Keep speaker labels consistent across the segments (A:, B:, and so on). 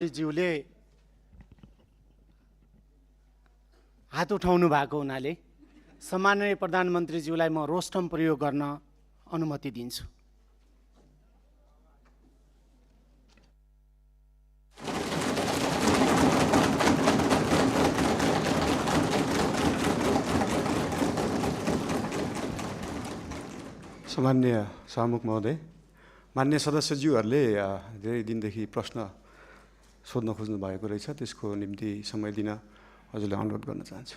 A: ज्यूले हात उठाउनु भएको हुनाले सम्माननीय प्रधानमन्त्रीज्यूलाई म रोस्टम प्रयोग गर्न अनुमति दिन्छु।
B: सम्माननीय सभामुख महोदय, मान्य सदस्यज्यूहरूले धेरै दिनदेखि प्रश्न सोध्न खोज्नु भएको रहेछ, त्यसको निम्ति समय दिन हजुरलाई अनुरोध गर्न चाहन्छु।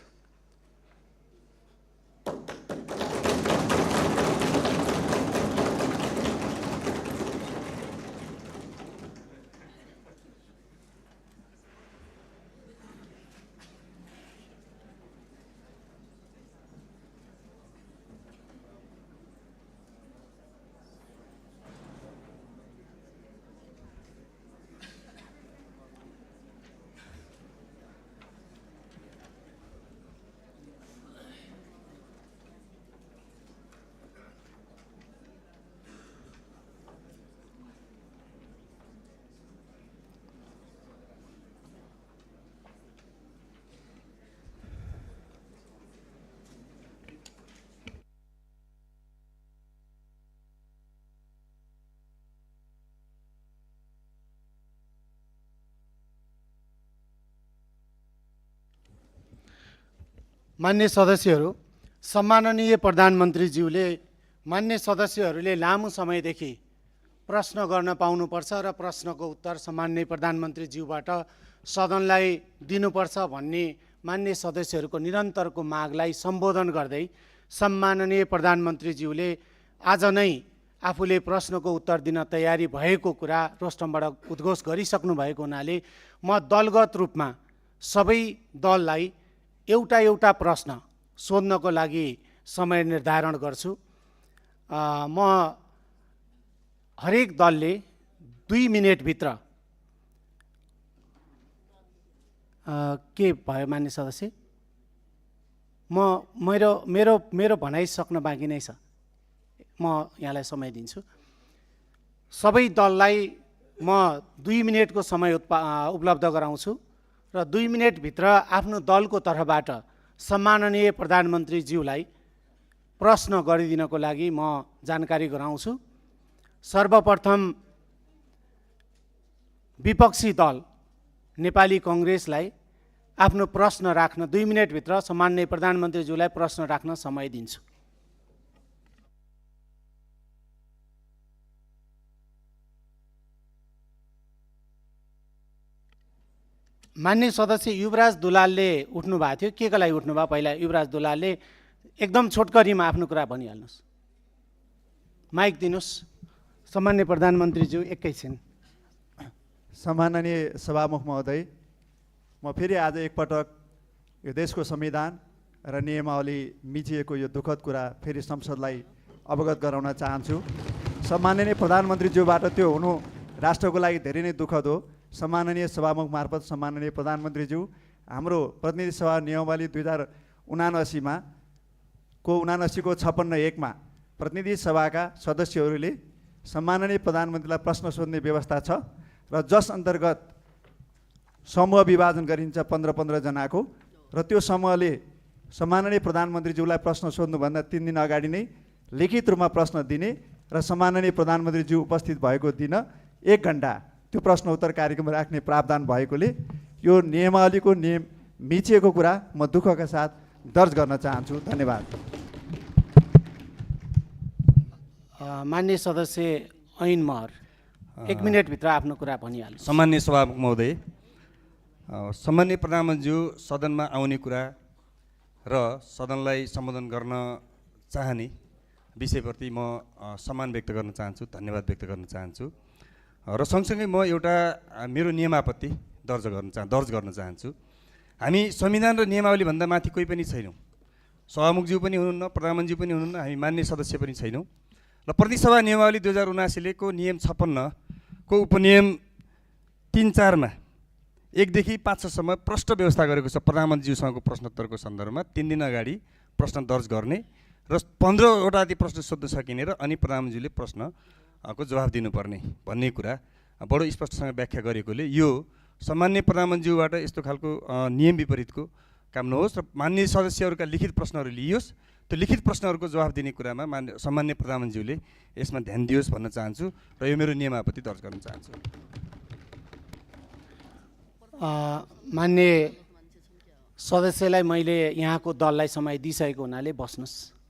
A: मान्य सदस्यहरू, सम्माननीय प्रधानमन्त्रीज्यूले मान्य सदस्यहरूले लामो समयदेखि प्रश्न गर्न पाउनुपर्छ र प्रश्नको उत्तर सम्माननीय प्रधानमन्त्रीज्यूबाट सदनलाई दिनुपर्छ भन्ने मान्य सदस्यहरूको निरन्तरको मागलाई सम्बोधन गर्दै सम्माननीय प्रधानमन्त्रीज्यूले आज नै आफूले प्रश्नको उत्तर दिन तयारी भएको कुरा रोस्टमबाट उद्घोष गरिसक्नु भएको हुनाले म दलगत रूपमा सबै दललाई एउटा एउटा प्रश्न सोध्नको लागि समय निर्धारण गर्छु। म हरेक दलले 2 मिनेटभित्र के भयो मान्य सदस्य, मेरो भनाइ सक्न बाँकी नै छ, म यहाँलाई समय दिन्छु। सबै दललाई म 2 मिनेटको समय उपलब्ध गराउँछु र 2 मिनेटभित्र आफ्नो दलको तर्फबाट सम्माननीय प्रधानमन्त्रीज्यूलाई प्रश्न गरिदिनको लागि म जानकारी गराउँछु। सर्वप्रथम विपक्षी दल नेपाली कांग्रेसलाई आफ्नो प्रश्न राख्न 2 मिनेटभित्र सम्माननीय प्रधानमन्त्रीज्यूलाई प्रश्न राख्न समय दिन्छु। मान्य सदस्य युवराज दुलालले उठ्नु भएको थियो, के को लागि उठ्नुभयो? पहिला युवराज दुलालले एकदम छोटकरीमा आफ्नो कुरा भनिहाल्नुहोस्। माइक दिनुहोस्। सम्माननीय प्रधानमन्त्रीज्यू एकैछिन।
C: सम्माननीय सभामुख महोदय, म फेरि आज एकपटक यो देशको संविधान र नियमावली मिचिएको यो दुःखद कुरा फेरि संसदलाई अवगत गराउन चाहन्छु। सम्माननीय प्रधानमन्त्रीज्यूबाट त्यो हुनु राष्ट्रको लागि धेरै नै दुःखद हो। सम्माननीय सभामुख मार्फत सम्माननीय प्रधानमन्त्रीज्यू, हाम्रो प्रतिनिधि सभा नियमावली 2079 को 56(1) मा प्रतिनिधि सभाका सदस्यहरूले सम्माननीय प्रधानमन्त्रीलाई प्रश्न सोध्ने व्यवस्था छ र जस अन्तर्गत समूह विभाजन गरिन्छ 15-15 जनाको, र त्यो समूहले सम्माननीय प्रधानमन्त्रीज्यूलाई प्रश्न सोध्नुभन्दा 3 दिन अगाडि नै लिखित रूपमा प्रश्न दिने र सम्माननीय प्रधानमन्त्रीज्यू उपस्थित भएको दिन 1 घण्टा त्यो प्रश्न उत्तर कार्यक्रम राख्ने प्रावधान भएकोले यो नियमावलीको नियम मिचिएको कुरा म दुःखका साथ दर्ज गर्न चाहन्छु। धन्यवाद।
A: मान्य सदस्य ऐन महर 1 मिनेटभित्र आफ्नो कुरा भनिहाल्नु।
D: सम्माननीय सभामुख महोदय, सम्माननीय प्रधानमन्त्रीज्यू सदनमा आउने कुरा र सदनलाई सम्बोधन गर्न चाहने विषयप्रति म सम्मान व्यक्त गर्न चाहन्छु, धन्यवाद व्यक्त गर्न चाहन्छु र सँगसँगै म एउटा मेरो नियमापत्ति दर्ज गर्न चाहन्छु। हामी संविधान र नियमावली भन्दा माथि कोही पनि छैनौँ। सभामुखज्यू पनि हुनुहुन्न, प्रधानमन्त्रीज्यू पनि हुनुहुन्न, हामी मान्य सदस्य पनि छैनौँ। र प्रतिनिधि सभा नियमावली 2079 को नियम 56 को उपनियम 3-4 मा 1 देखि 5 सम्म प्रश्न व्यवस्था गरेको छ। प्रधानमन्त्रीज्यूसँगको प्रश्नोत्तरको सन्दर्भमा 3 दिन अगाडि प्रश्न दर्ज गर्ने र 15 वटा प्रश्न सोध्न सकिने र अनि प्रधानमन्त्रीले प्रश्न को जवाफ दिनुपर्ने भन्ने कुरा बडो स्पष्टसँग व्याख्या गरेकोले यो सामान्य प्रधानमन्त्रीज्यूबाट यस्तो खालको नियम विपरीतको काम नहोस् र माननीय सदस्यहरूका लिखित प्रश्नहरू लिइयोस्। त्यो लिखित प्रश्नहरूको जवाफ दिने कुरामा सामान्य प्रधानमन्त्रीज्यूले यसमा ध्यान दियोस् भन्न चाहन्छु र यो मेरो नियम आपत्ति दर्ज गर्न चाहन्छु।
A: मान्य सदस्यलाई मैले यहाँको दललाई समय दिइसकेको हुनाले बस्नुहोस्।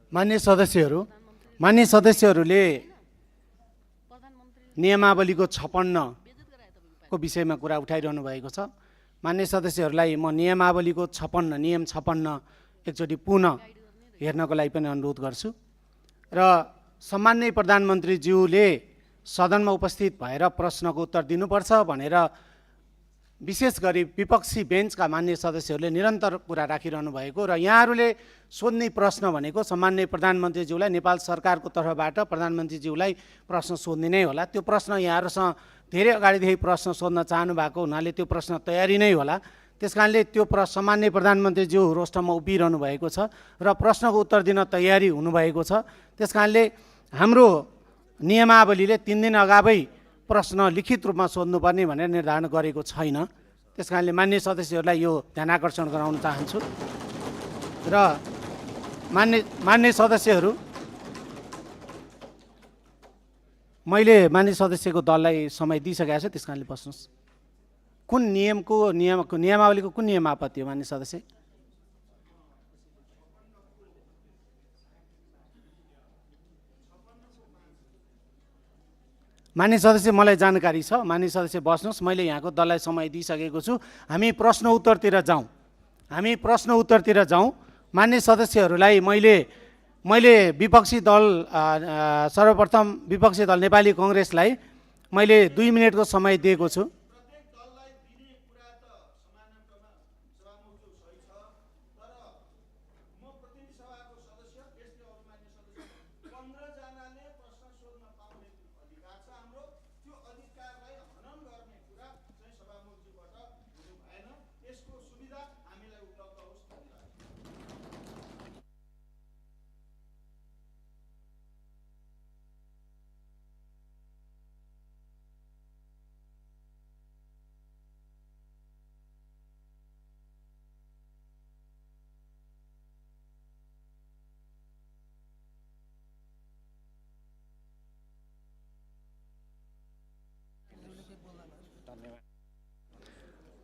A: मान्य सदस्यहरूले नियमावलीको 56 को विषयमा कुरा उठाइरहनु भएको छ। मान्य सदस्यहरूलाई म नियमावलीको 56 नियम 56 एकचोटि पुनः हेर्नको लागि पनि अनुरोध गर्छु र सम्माननीय प्रधानमन्त्रीज्यूले सदनमा उपस्थित भएर प्रश्नको उत्तर दिनुपर्छ भनेर विशेष गरी विपक्षी बेन्चका मान्य सदस्यहरूले निरन्तर कुरा राखिरहनु भएको र यहाँहरूले सोध्ने प्रश्न भनेको सम्माननीय प्रधानमन्त्रीज्यूलाई नेपाल सरकारको तर्फबाट प्रधानमन्त्रीज्यूलाई प्रश्न सोध्ने नै होला। त्यो प्रश्न यहाँहरूसँग धेरै अगाडिदेखि प्रश्न सोध्न चाहनु भएको हुनाले त्यो प्रश्न तयारी नै होला। त्यस कारणले त्यो सामान्य प्रधानमन्त्रीज्यू रोस्टरमा उभिरहनु भएको छ र प्रश्नको उत्तर दिन तयारी हुनुभएको छ। त्यस कारणले हाम्रो नियमावलीले 3 दिन अगावै प्रश्न लिखित रूपमा सोध्नुपर्ने भनेर निर्धारण गरेको छैन। त्यस कारणले मान्य सदस्यहरूलाई यो ध्यान आकर्षण गराउन चाहन्छु र मान्य सदस्यहरू, मैले मान्य सदस्यको दललाई समय दिइसकेको छु। त्यस कारणले बस्नुहोस्। कुन नियमावलीको कुन नियम आपत्ति हो मान्य सदस्य? मान्य सदस्य, मलाई जानकारी छ। मान्य सदस्य बस्नुहोस्। मैले यहाँको दललाई समय दिइसकेको छु। हामी प्रश्न उत्तरतिर जाउँ। मान्य सदस्यहरूलाई मैले विपक्षी दल सर्वप्रथम विपक्षी दल नेपाली कांग्रेसलाई मैले 2 मिनेटको समय दिएको छु।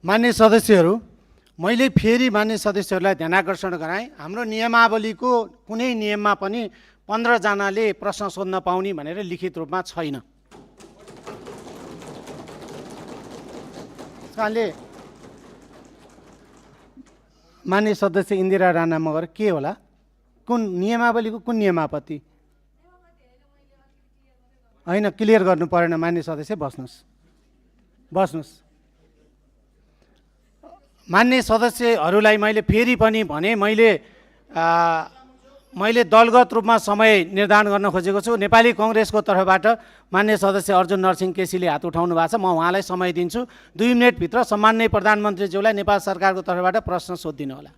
A: मान्य सदस्यहरू, मैले फेरि मान्य सदस्यहरूलाई ध्यान आकर्षण गराएँ। हाम्रो नियमावलीको कुनै नियममा पनि 15 जनाले प्रश्न सोध्न पाउने भनेर लिखित रूपमा छैन। कारणले मान्य सदस्य इन्दिरा राणा मगर के होला? कुन नियमावलीको कुन नियम आपत्ति? होइन, क्लियर गर्नु परेन। मान्य सदस्य बस्नुहोस्। मान्य सदस्यहरूलाई मैले फेरि पनि भने मैले दलगत रूपमा समय निर्धारण गर्न खोजेको छु। नेपाली कांग्रेसको तर्फबाट मान्य सदस्य अर्जुन नरसिंह केसीले हात उठाउनु भएको छ। म उहाँलाई समय दिन्छु। 2 मिनेटभित्र सम्माननीय प्रधानमन्त्रीज्यूलाई नेपाल सरकारको तर्फबाट प्रश्न सोधिदिनु होला।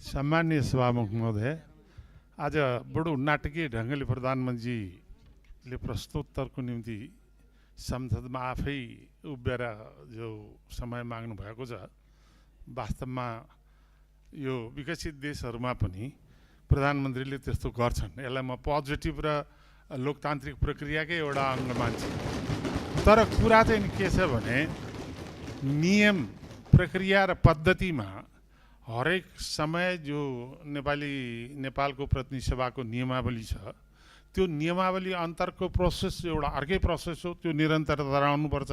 E: सम्माननीय सभामुख महोदय, आज बडो नाटकीय ढङ्गले प्रधानमन्त्रीले प्रश्नोत्तरको निम्ति संसदमा आफै उभिएर जो समय माग्नु भएको छ, वास्तवमा यो विकसित देशहरूमा पनि प्रधानमन्त्रीले त्यस्तो गर्छन्। यसलाई म पोजिटिभ र लोकतान्त्रिक प्रक्रियाकै एउटा अङ्ग मान्छु। तर कुरा चाहिँ के छ भने नियम, प्रक्रिया र पद्धतिमा हरेक समय जो नेपालको प्रतिनिधि सभाको नियमावली छ, त्यो नियमावली अन्तरको प्रोसेस एउटा अर्कै प्रोसेस हो। त्यो निरन्तरता रहनुपर्छ,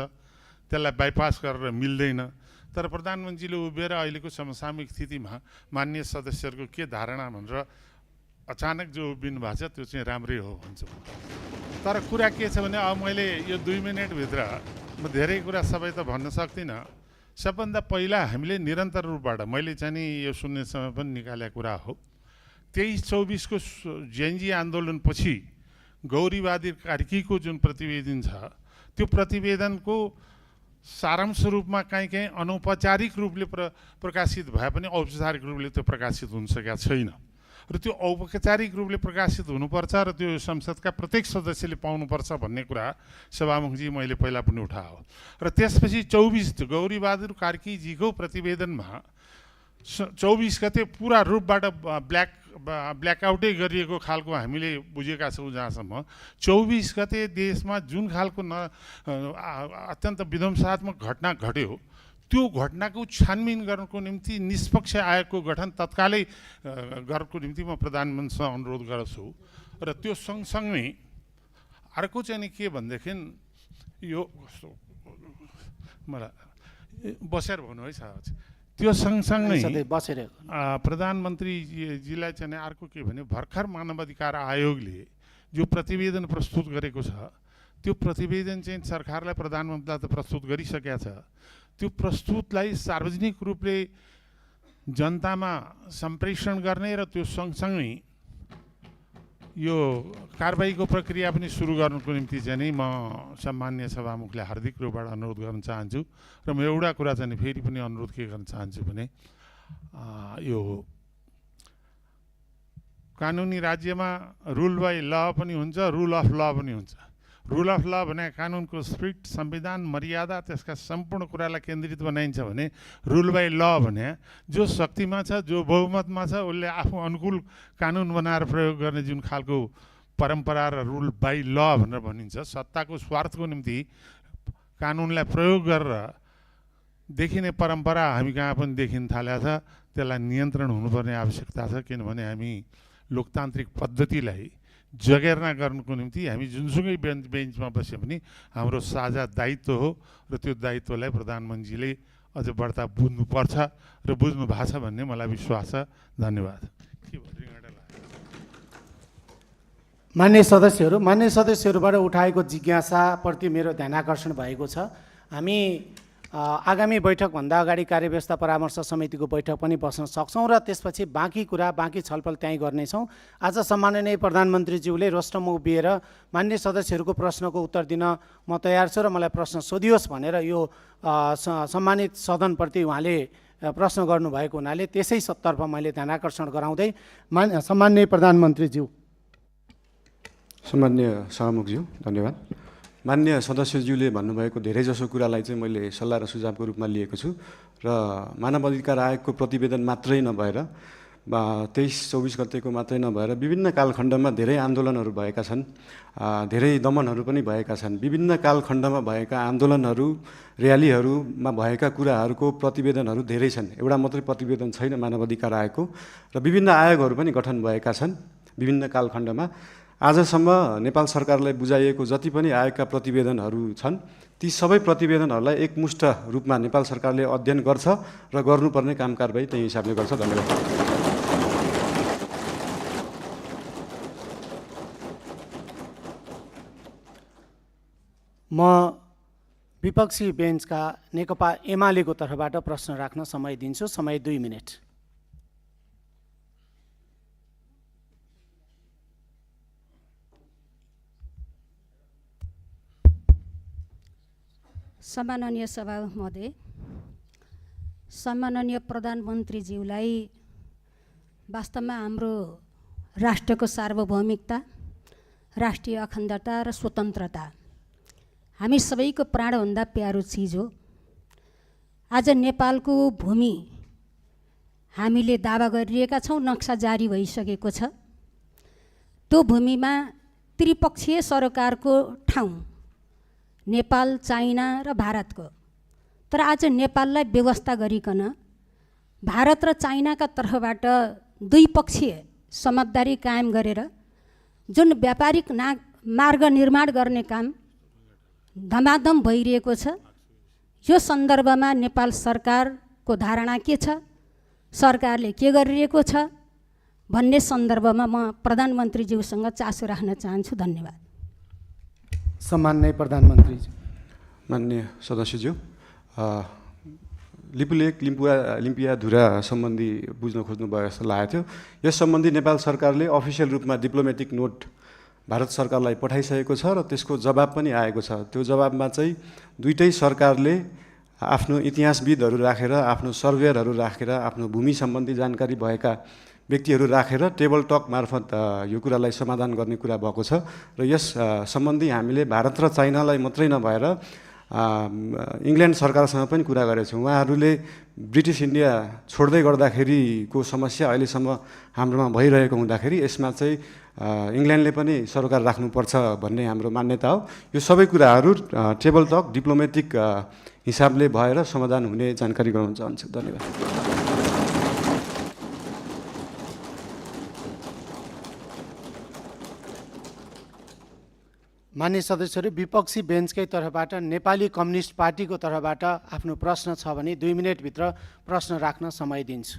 E: त्यसलाई बाइपास गरेर मिल्दैन। तर प्रधानमन्त्रीले उभिएर अहिलेको समसामयिक स्थितिमा मान्य सदस्यहरूको के धारणा भनेर अचानक जो उभिनु भएको छ त्यो चाहिँ राम्रै हो भन्छु। तर कुरा के छ भने अब मैले यो 2 मिनेटभित्र म धेरै कुरा सबै त भन्न सक्दिनँ। सबभन्दा पहिला हामीले निरन्तर रूपबाट मैले चाहिँ नि यो शून्य समय पनि निकालेको कुरा हो। 23-24 को जेएनजी आन्दोलनपछि गौरीवादी कार्कीको जुन प्रतिवेदन छ त्यो प्रतिवेदनको सारांश रूपमा कहीँ अनौपचारिक रूपले प्रकाशित भए पनि औपचारिक रूपले त्यो प्रकाशित हुन सकेका छैन र त्यो औपचारिक रूपले प्रकाशित हुनुपर्छ र त्यो संसदका प्रत्येक सदस्यले पाउनुपर्छ भन्ने कुरा सभामुखजी मैले पहिला पनि उठायो र त्यसपछि 24 गौरीबहादुर कार्कीजीको प्रतिवेदनमा 24 गते पुरा रूपबाट ब्ल्याकआउटै गरिएको खालको हामीले बुझेका छौँ। जहाँसम्म 24 गते देशमा जुन खालको अत्यन्त विध्वंसात्मक घटना घट्यो त्यो घटनाको छानबिन गर्नको निम्ति निष्पक्ष आयोगको गठन तत्कालै गर्नको निम्ति म प्रधानमन्त्रीसँग अनुरोध गर्छु र त्यो सँगसँगै अर्को चाहिँ नि के भनेदेखि यो मलाई बसेर भन्नु है साहब त्यो सँगसँगै प्रधानमन्त्रीजीलाई चाहिँ अर्को के भने भर्खर मानवाधिकार आयोगले जो प्रतिवेदन प्रस्तुत गरेको छ त्यो प्रतिवेदन चाहिँ सरकारलाई प्रधानमन्त्रीलाई त प्रस्तुत गरिसकेका छ। त्यो प्रस्तुतलाई सार्वजनिक रूपले जनतामा सम्प्रेषण गर्ने र त्यो सँगसँगै यो कारबाहीको प्रक्रिया पनि सुरु गर्नुको निम्ति चाहिँ नि म सम्माननीय सभामुखलाई हार्दिक रूपबाट अनुरोध गर्न चाहन्छु र म एउटा कुरा चाहिँ फेरि पनि अनुरोध के गर्न चाहन्छु भने यो कानुनी राज्यमा रुल बाई ल पनि हुन्छ, रुल अफ ल पनि हुन्छ। रुल अफ ल भने कानुनको स्पिरिट, संविधान, मर्यादा, त्यसका सम्पूर्ण कुरालाई केन्द्रित बनाइन्छ भने रुल बाई ल भने जो शक्तिमा छ, जो बहुमतमा छ, उसले आफू अनुकूल कानुन बनाएर प्रयोग गर्ने जुन खालको परम्परा र रुल बाई ल भनेर भनिन्छ, सत्ताको स्वार्थको निम्ति कानुनलाई प्रयोग गरेर देखिने परम्परा हामी कहाँ पनि देखिन थालेको छ। त्यसलाई नियन्त्रण हुनुपर्ने आवश्यकता छ, किनभने हामी लोकतान्त्रिक पद्धतिलाई जगेर्ना गर्नुको निम्ति हामी जुनसुकै बेन्चमा बसे पनि हाम्रो साझा दायित्व हो र त्यो दायित्वलाई प्रधानमन्त्रीले अझ बढ्ता बुझ्नुपर्छ र बुझ्नु भएको छ भन्ने मलाई विश्वास छ। धन्यवाद।
A: मान्य सदस्यहरूबाट उठाएको जिज्ञासाप्रति मेरो ध्यानाकर्षण भएको छ। हामी आगामी बैठकभन्दा अगाडि कार्यव्यवस्था परामर्श समितिको बैठक पनि बस्न सक्छौँ र त्यसपछि बाँकी छलफल त्यहीँ गर्नेछौँ। आज सम्माननीय प्रधानमन्त्रीज्यूले रोस्टरमा उभिएर मान्य सदस्यहरूको प्रश्नको उत्तर दिन म तयार छु र मलाई प्रश्न सोधियोस् भनेर यो सम्मानित सदनप्रति उहाँले प्रश्न गर्नुभएको हुनाले त्यसैतर्फ मैले ध्यानाकर्षण गराउँदै सम्माननीय प्रधानमन्त्रीज्यू।
B: सम्माननीय सभामुखज्यू धन्यवाद। मान्य सदस्यज्यूले भन्नुभएको धेरैजसो कुरालाई चाहिँ मैले सल्लाह र सुझावको रूपमा लिएको छु र मानव अधिकार आयोगको प्रतिवेदन मात्रै नभएर 23-24 गतेको मात्रै नभएर विभिन्न कालखण्डमा धेरै आन्दोलनहरू भएका छन्, धेरै दमनहरू पनि भएका छन्। विभिन्न कालखण्डमा भएका आन्दोलनहरू, र्यालीहरूमा भएका कुराहरूको प्रतिवेदनहरू धेरै छन्। एउटा मात्रै प्रतिवेदन छैन मानव अधिकार आयोगको र विभिन्न आयोगहरू पनि गठन भएका छन् विभिन्न कालखण्डमा। आजसम्म नेपाल सरकारलाई बुझाइएको जति पनि आयोगका प्रतिवेदनहरू छन् ती सबै प्रतिवेदनहरूलाई एकमुष्ट रूपमा नेपाल सरकारले अध्ययन गर्छ र गर्नुपर्ने काम कारबाही त्यही हिसाबले गर्छ। धन्यवाद।
A: म विपक्षी बेन्चका नेकपा एमालेको तर्फबाट प्रश्न राख्न समय दिन्छु। समय 2 मिनेट।
F: सम्माननीय सभामुख महोदय, सम्माननीय प्रधानमन्त्रीज्यूलाई वास्तवमा हाम्रो राष्ट्रको सार्वभौमिकता, राष्ट्रिय अखण्डता र स्वतन्त्रता हामी सबैको प्राणभन्दा प्यारो चिज हो। आज नेपालको भूमि हामीले दावा गरिरहेका छौँ, नक्सा जारी भइसकेको छ। त्यो भूमिमा त्रिपक्षीय सरकारको ठाउँ नेपाल, चाइना र भारतको, तर आज नेपाललाई व्यवस्था गरिकन भारत र चाइनाका तर्फबाट द्विपक्षीय समझदारी कायम गरेर जुन व्यापारिक मार्ग निर्माण गर्ने काम धमाधम भइरहेको छ, यो सन्दर्भमा नेपाल सरकारको धारणा के छ, सरकारले के गरिरहेको छ भन्ने सन्दर्भमा म प्रधानमन्त्रीज्यूसँग चासो राख्न चाहन्छु। धन्यवाद।
A: सम्माननीय प्रधानमन्त्रीज्यू।
B: माननीय सदस्यज्यू, लिपुलेक लिम्पियाधुरा सम्बन्धी बुझ्न खोज्नु भयो जस्तो लागेको थियो। यस सम्बन्धी नेपाल सरकारले अफिसियल रूपमा डिप्लोमेटिक नोट भारत सरकारलाई पठाइसकेको छ र त्यसको जवाब पनि आएको छ। त्यो जवाबमा चाहिँ दुईटै सरकारले आफ्नो इतिहासविदहरू राखेर, आफ्नो सर्वेयरहरू राखेर, आफ्नो भूमि सम्बन्धी जानकारी भएका व्यक्तिहरू राखेर टेबल टक मार्फत यो कुरालाई समाधान गर्ने कुरा भएको छ र यस सम्बन्धी हामीले भारत र चाइनालाई मात्रै नभएर इङ्ल्यान्ड सरकारसँग पनि कुरा गरेछौँ। उहाँहरूले ब्रिटिस इन्डिया छोड्दै गर्दाखेरिको समस्या अहिलेसम्म हाम्रोमा भइरहेको हुँदाखेरि यसमा चाहिँ इङ्ल्यान्डले पनि सरकार राख्नुपर्छ भन्ने हाम्रो मान्यता हो। यो सबै कुराहरू टेबल टक डिप्लोमेटिक हिसाबले भएर समाधान हुने जानकारी गराउन चाहन्छु। धन्यवाद।
A: मान्य सदस्यहरू, विपक्षी बेन्चकै तर्फबाट नेपाली कम्युनिस्ट पार्टीको तर्फबाट आफ्नो प्रश्न छ भने 2 मिनेटभित्र प्रश्न राख्न समय दिन्छु।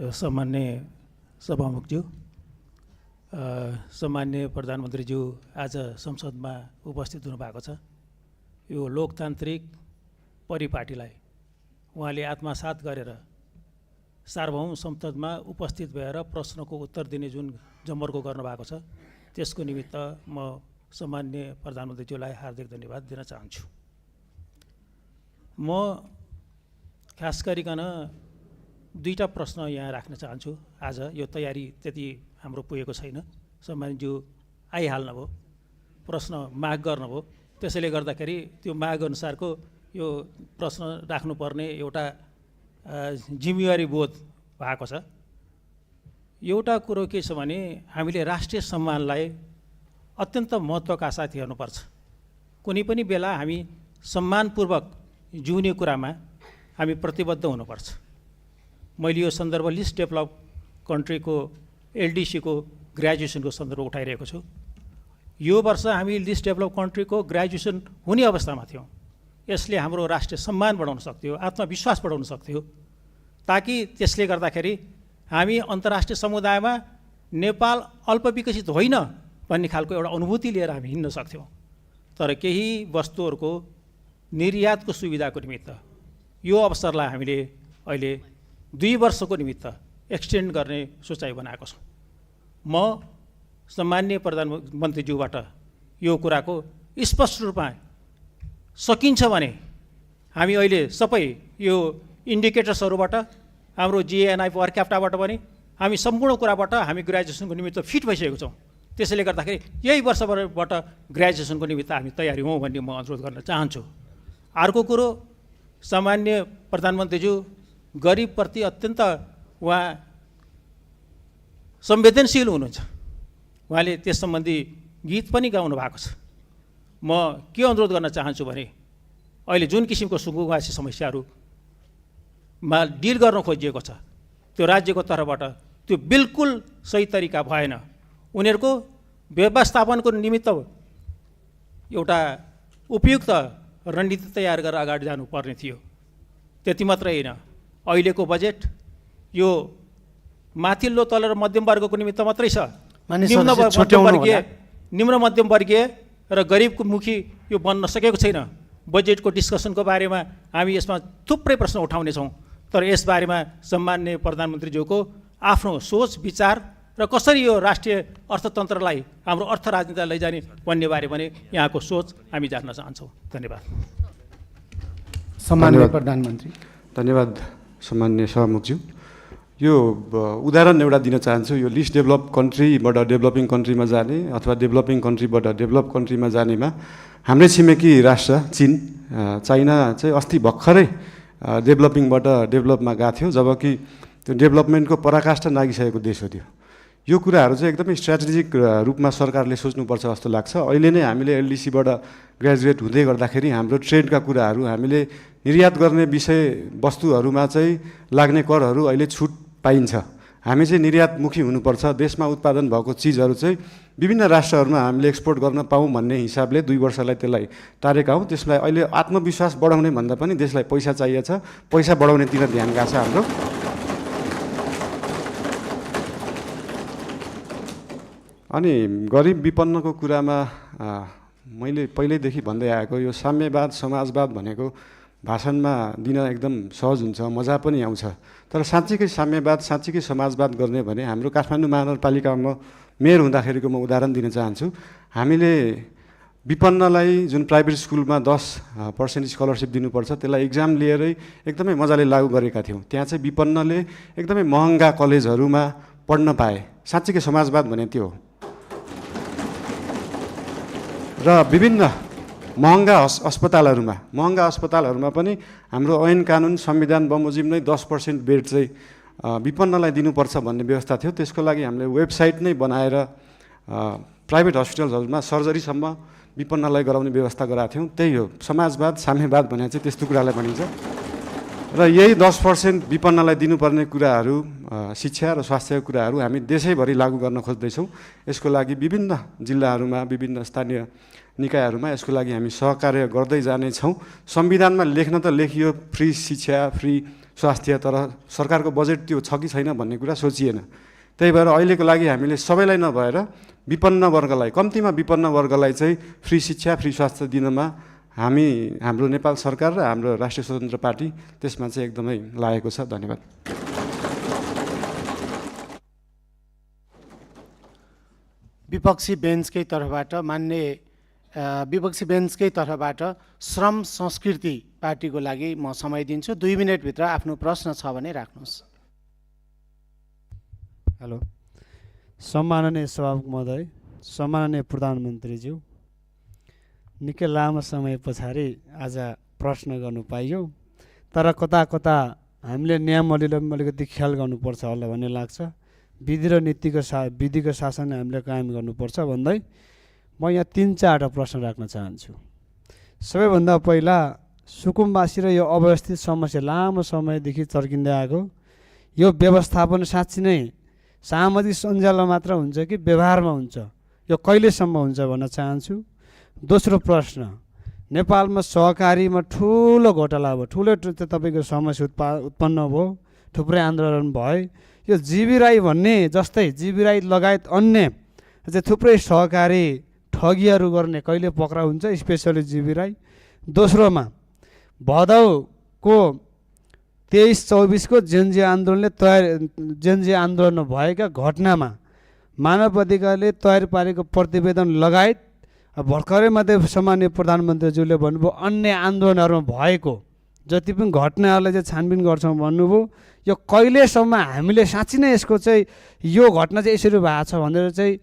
G: सम्मान्य सभामुखज्यू, सम्मान्य प्रधानमन्त्रीज्यू आज संसदमा उपस्थित हुनुभएको छ। यो लोकतान्त्रिक परिपाटीलाई उहाँले आत्मसात गरेर सार्वभौम संसदमा उपस्थित भएर प्रश्नको उत्तर दिने जुन जमर्को गर्नुभएको छ त्यसको निमित्त म सम्मान्य प्रधानमन्त्रीज्यूलाई हार्दिक धन्यवाद दिन चाहन्छु। म खास गरिकन 2टा प्रश्न यहाँ राख्न चाहन्छु। आज यो तयारी त्यति हाम्रो पुगेको छैन। सम्मानज्यू आइहाल्नुभयो, प्रश्न माग गर्नुभयो, त्यसैले गर्दाखेरि त्यो माग अनुसारको यो प्रश्न राख्नुपर्ने एउटा जिम्मेवारी बोध भएको छ। एउटा कुरो के छ भने हामीले राष्ट्रिय सम्मानलाई अत्यन्त महत्त्वका साथ हेर्नुपर्छ। कुनै पनि बेला हामी सम्मानपूर्वक जिउने कुरामा हामी प्रतिबद्ध हुनुपर्छ। मैले यो सन्दर्भ लिस्ट डेभलप कन्ट्रीको एलडिसीको ग्रेजुएसनको सन्दर्भ उठाइरहेको छु। यो वर्ष हामी लिस्ट डेभलप कन्ट्रीको ग्रेजुएसन हुने अवस्थामा थियौँ। यसले हाम्रो राष्ट्रिय सम्मान बढाउन सक्थ्यो, आत्मविश्वास बढाउन सक्थ्यो, ताकि त्यसले गर्दाखेरि हामी अन्तर्राष्ट्रिय समुदायमा नेपाल अल्पविकसित होइन भन्ने खालको एउटा अनुभूति लिएर हामी हिँड्न सक्थ्यौँ। तर केही वस्तुहरूको निर्यातको सुविधाको निमित्त यो अवसरलाई हामीले अहिले 2 वर्षको निमित्त एक्सटेन्ड गर्ने सोचाइ बनाएको छौँ। म सम्मान्य प्रधानमन्त्रीज्यूबाट यो कुराको स्पष्ट रूपमा सकिन्छ भने हामी अहिले सबै यो इन्डिकेटर्सहरूबाट हाम्रो जिएनआई पर क्याप्टाबाट पनि हामी सम्पूर्ण कुराबाट हामी ग्रेजुएसनको निमित्त फिट भइसकेको छौँ। त्यसैले गर्दाखेरि यही वर्षबाट ग्रेजुएसनको निमित्त हामी तयारी हौँ भन्ने म अनुरोध गर्न चाहन्छु। अर्को कुरो, सामान्य प्रधानमन्त्रीज्यू गरिबप्रति अत्यन्त उहाँ संवेदनशील हुनुहुन्छ। उहाँले त्यस सम्बन्धी गीत पनि गाउनु भएको छ। म के अनुरोध गर्न चाहन्छु भने अहिले जुन किसिमको सुकुम्बासी समस्याहरूमा डिल गर्न खोजिएको छ त्यो राज्यको तर्फबाट त्यो बिल्कुल सही तरिका भएन। उनीहरूको व्यवस्थापनको निमित्त एउटा उपयुक्त रणनीति तयार गरेर अगाडि जानुपर्ने थियो। त्यति मात्रै होइन, अहिलेको बजेट यो माथिल्लो तल र मध्यम वर्गको निमित्त मात्रै छ। निम्न मध्यम वर्गीय र गरिबको मुखी यो बन्न सकेको छैन। बजेटको डिस्कसनको बारेमा हामी यसमा थुप्रै प्रश्न उठाउनेछौँ, तर यसबारेमा सम्मान्य प्रधानमन्त्रीज्यूको आफ्नो सोच विचार र कसरी यो राष्ट्रिय अर्थतन्त्रलाई हाम्रो अर्थ राजनीतिलाई लैजाने भन्ने बारे पनि यहाँको सोच हामी जान्न चाहन्छौँ। धन्यवाद।
A: सम्माननीय प्रधानमन्त्री।
B: धन्यवाद सम्मान्य सभामुखज्यू। यो उदाहरण एउटा दिन चाहन्छु। यो लिस्ट डेभलप कन्ट्रीबाट डेभलपिङ कन्ट्रीमा जाने अथवा डेभलपिङ कन्ट्रीबाट डेभलप कन्ट्रीमा जानेमा हाम्रै छिमेकी राष्ट्र चीन, चाइना चाहिँ अस्ति भर्खरै डेभलपिङबाट डेभलपमा गएको थियो, जबकि त्यो डेभलपमेन्टको पराकाष्ठा नागिसकेको देश हो त्यो। यो कुराहरू चाहिँ एकदमै स्ट्राटेजिक रूपमा सरकारले सोच्नुपर्छ जस्तो लाग्छ। अहिले नै हामीले एलडिसीबाट ग्रेजुएट हुँदै गर्दाखेरि हाम्रो ट्रेडका कुराहरू, हामीले निर्यात गर्ने विषय वस्तुहरूमा चाहिँ लाग्ने करहरू अहिले छुट पाइन्छ। हामी चाहिँ निर्यातमुखी हुनुपर्छ। देशमा उत्पादन भएको चिजहरू चाहिँ विभिन्न राष्ट्रहरूमा हामीले एक्सपोर्ट गर्न पाऊँ भन्ने हिसाबले 2 वर्षलाई त्यसलाई टारेका हौँ। त्यसलाई अहिले आत्मविश्वास बढाउने भन्दा पनि देशलाई पैसा चाहिएको छ, पैसा बढाउनेतिर ध्यान गएको छ हाम्रो। अनि गरिब विपन्नको कुरामा मैले पहिल्यैदेखि भन्दै आएको यो साम्यवाद समाजवाद भनेको भाषणमा दिन एकदम सहज हुन्छ, मजा पनि आउँछ। तर साँच्चीकै साम्यवाद, साँच्चीकै समाजवाद गर्ने भने हाम्रो काठमाडौँ महानगरपालिकामा मेयर हुँदाखेरिको म उदाहरण दिन चाहन्छु। हामीले विपन्नलाई जुन प्राइभेट स्कुलमा 10% स्कलरसिप दिनुपर्छ, त्यसलाई इक्जाम लिएरै एकदमै मजाले लागू गरेका थियौँ। त्यहाँ चाहिँ विपन्नले एकदमै महँगा कलेजहरूमा पढ्न पाए। साँच्चीकै समाजवाद भने त्यो हो। र विभिन्न महँगा अस्पतालहरूमा पनि हाम्रो ऐन कानुन संविधान बमोजिम नै 10% बेड चाहिँ विपन्नलाई दिनुपर्छ भन्ने व्यवस्था थियो। त्यसको लागि हामीले वेबसाइट नै बनाएर प्राइभेट हस्पिटलहरूमा सर्जरीसम्म विपन्नलाई गराउने व्यवस्था गराएको थियौँ। त्यही हो समाजवाद, साम्यवाद भने चाहिँ त्यस्तो कुरालाई भनिन्छ। र यही 10% विपन्नलाई दिनुपर्ने कुराहरू, शिक्षा र स्वास्थ्यको कुराहरू हामी देशैभरि लागू गर्न खोज्दैछौँ। यसको लागि विभिन्न जिल्लाहरूमा, विभिन्न स्थानीय निकायहरूमा यसको लागि हामी सहकार्य गर्दै जानेछौँ। संविधानमा लेख्न त लेखियो फ्री शिक्षा, फ्री स्वास्थ्य, तर सरकारको बजेट त्यो छ कि छैन भन्ने कुरा सोचिएन। त्यही भएर अहिलेको लागि हामीले सबैलाई नभएर विपन्न वर्गलाई, कम्तीमा विपन्न वर्गलाई चाहिँ फ्री शिक्षा, फ्री स्वास्थ्य दिनमा हाम्रो नेपाल सरकार र हाम्रो राष्ट्रिय स्वतन्त्र पार्टी त्यसमा चाहिँ एकदमै लागेको छ। धन्यवाद।
A: विपक्षी बेन्चकै तर्फबाट श्रम संस्कृति पार्टीको लागि म समय दिन्छु। 2 मिनटभित्र आफ्नो प्रश्न छ भने राख्नुहोस्।
H: हेलो, सम्माननीय सभामुख महोदय, सम्माननीय प्रधानमन्त्रीज्यू, निकै लामो समय पछाडि आज प्रश्न गर्नु पाइयो। तर कता कता हामीले नियमहरूले अलिकति ख्याल गर्नुपर्छ होला भन्ने लाग्छ। विधि र विधिको शासन हामीले कायम गर्नुपर्छ भन्दै म यहाँ 3-4वटा प्रश्न राख्न चाहन्छु। सबैभन्दा पहिला सुकुम्बासी र यो अव्यवस्थित समस्या लामो समयदेखि चर्किँदै आएको, यो व्यवस्थापन साँच्ची नै सामाजिक सञ्जालमा मात्र हुन्छ कि व्यवहारमा हुन्छ, यो कहिलेसम्म हुन्छ भन्न चाहन्छु। दोस्रो प्रश्न, नेपालमा सहकारीमा ठुलो घोटाला भयो, ठुलो तपाईँको समस्या उत्पन्न भयो, थुप्रै आन्दोलन भयो। यो जीवी राई भन्ने जस्तै जीवी राई लगायत अन्य चाहिँ थुप्रै सहकारी ठगीहरू गर्ने कहिले पक्राउ हुन्छ, स्पेसली जीवी राई। दोस्रोमा भदौको 23-24 को जेनजी आन्दोलनमा भएका घटनामा मानव अधिकारले तयार पारेको प्रतिवेदन लगायत भर्खरै मात्रै सम्माननीय प्रधानमन्त्रीज्यूले भन्नुभयो अन्य आन्दोलनहरूमा भएको जति पनि घटनाहरूलाई चाहिँ छानबिन गर्छौँ भन्नुभयो। यो कहिलेसम्म हामीले साँच्ची नै यसको चाहिँ यो घटना चाहिँ यसरी भएको छ भनेर चाहिँ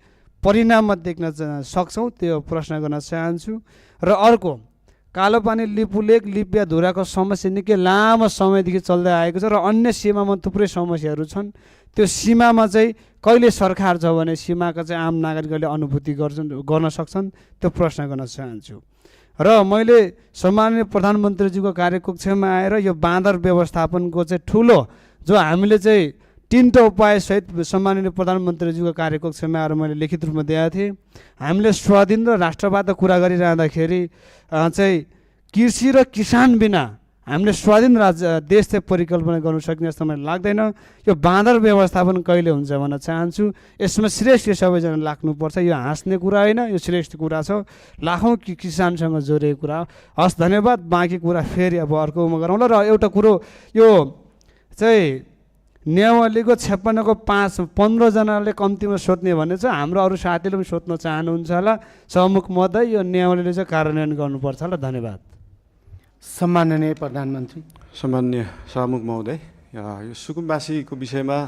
H: परिणाममा देख्न सक्छौँ, त्यो प्रश्न गर्न चाहन्छु। र अर्को, कालोपानी लिपुलेक लिपिया धुराको समस्या निकै लामो समयदेखि चल्दै आएको छ र अन्य सीमामा थुप्रै समस्याहरू छन्। त्यो सीमामा चाहिँ कहिले सरकार छ भने सीमाका चाहिँ आम नागरिकहरूले अनुभूति गर्न सक्छन्, त्यो प्रश्न गर्न चाहन्छु। र मैले सम्माननीय प्रधानमन्त्रीज्यूको कार्यकक्षमा आएर यो बाँदर व्यवस्थापनको चाहिँ ठुलो जो हामीले चाहिँ 3टा उपायसहित सम्माननीय प्रधानमन्त्रीज्यूको कार्यकक्षमा आएर मैले लिखित रूपमा दिएका थिएँ। हामीले स्वाधीन र राष्ट्रवादको कुरा गरिरहँदाखेरि चाहिँ कृषि र किसान बिना हामीले स्वाधीन देश चाहिँ परिकल्पना गर्नु सक्ने जस्तो मलाई लाग्दैन। यो बाँदर व्यवस्थापन कहिले हुन्छ भन्न चाहन्छु। यसमा श्रेष्ठ सबैजना लाग्नुपर्छ। यो हाँस्ने कुरा होइन, यो श्रेष्ठ कुरा छ, लाखौँ किसानसँग जोडिएको कुरा हो। हस्, धन्यवाद। बाँकी कुरा फेरि अब अर्कोमा गरौँला। र एउटा कुरो, यो चाहिँ नियमावलीको 56 को 15 जनाले कम्तीमा सोध्ने भने चाहिँ हाम्रो अरू साथीले पनि सोध्न चाहनुहुन्छ होला। सभामुख महोदय, यो नियमावलीले चाहिँ कार्यान्वयन गर्नुपर्छ होला। धन्यवाद।
A: सम्माननीय प्रधानमन्त्री।
B: सम्माननीय सभामुख महोदय, यो सुकुम्बासीको विषयमा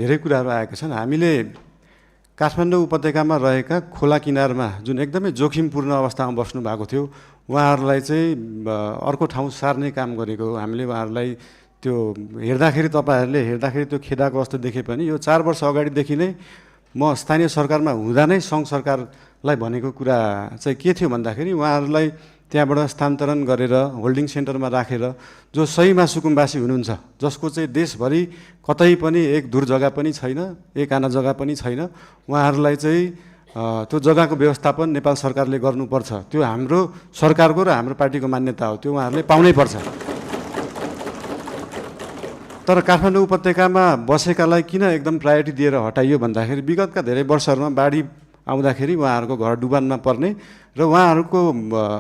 B: धेरै कुराहरू आएका छन्। हामीले काठमाडौँ उपत्यकामा रहेका खोला किनारमा जुन एकदमै जोखिमपूर्ण अवस्थामा बस्नु भएको थियो, उहाँहरूलाई चाहिँ अर्को ठाउँ सार्ने काम गरेको हो। हामीले उहाँहरूलाई त्यो हेर्दाखेरि त्यो खेदाको अवस्था देखे पनि यो 4 वर्ष अगाडिदेखि नै म स्थानीय सरकारमा हुँदा नै सङ्घ सरकारलाई भनेको कुरा चाहिँ के थियो भन्दाखेरि उहाँहरूलाई त्यहाँबाट स्थानान्तरण गरेर होल्डिङ सेन्टरमा राखेर जो सहीमा सुकुम्बासी हुनुहुन्छ, जसको चाहिँ देशभरि कतै पनि एक दूर जग्गा पनि छैन, एक आना जग्गा पनि छैन, उहाँहरूलाई चाहिँ त्यो जग्गाको व्यवस्थापन नेपाल सरकारले गर्नुपर्छ। त्यो हाम्रो सरकारको र हाम्रो पार्टीको मान्यता हो, त्यो उहाँहरूले पाउनै पर्छ। तर काठमाडौँ उपत्यकामा बसेकालाई किन एकदम प्रायोरिटी दिएर हटाइयो भन्दाखेरि विगतका धेरै वर्षहरूमा बाढी आउँदाखेरि उहाँहरूको घर डुबानमा पर्ने र उहाँहरूको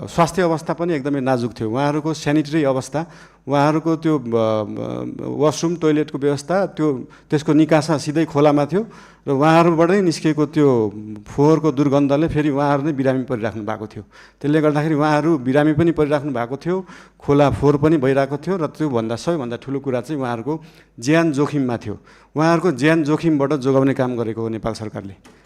B: स्वास्थ्य अवस्था पनि एकदमै नाजुक थियो। उहाँहरूको सेनिटरी अवस्था, उहाँहरूको त्यो वासरुम टोइलेटको व्यवस्था त्यसको निकासा सिधै खोलामा थियो र उहाँहरूबाटै निस्केको त्यो फोहोरको दुर्गन्धले फेरि उहाँहरू नै बिरामी परिराख्नु भएको थियो। त्यसले गर्दाखेरि उहाँहरू बिरामी पनि परिराख्नु भएको थियो, खोला फोहोर पनि भइरहेको थियो र त्योभन्दा सबैभन्दा ठुलो कुरा चाहिँ उहाँहरूको ज्यान जोखिममा थियो। उहाँहरूको ज्यान जोखिमबाट जोगाउने काम गरेको हो नेपाल सरकारले।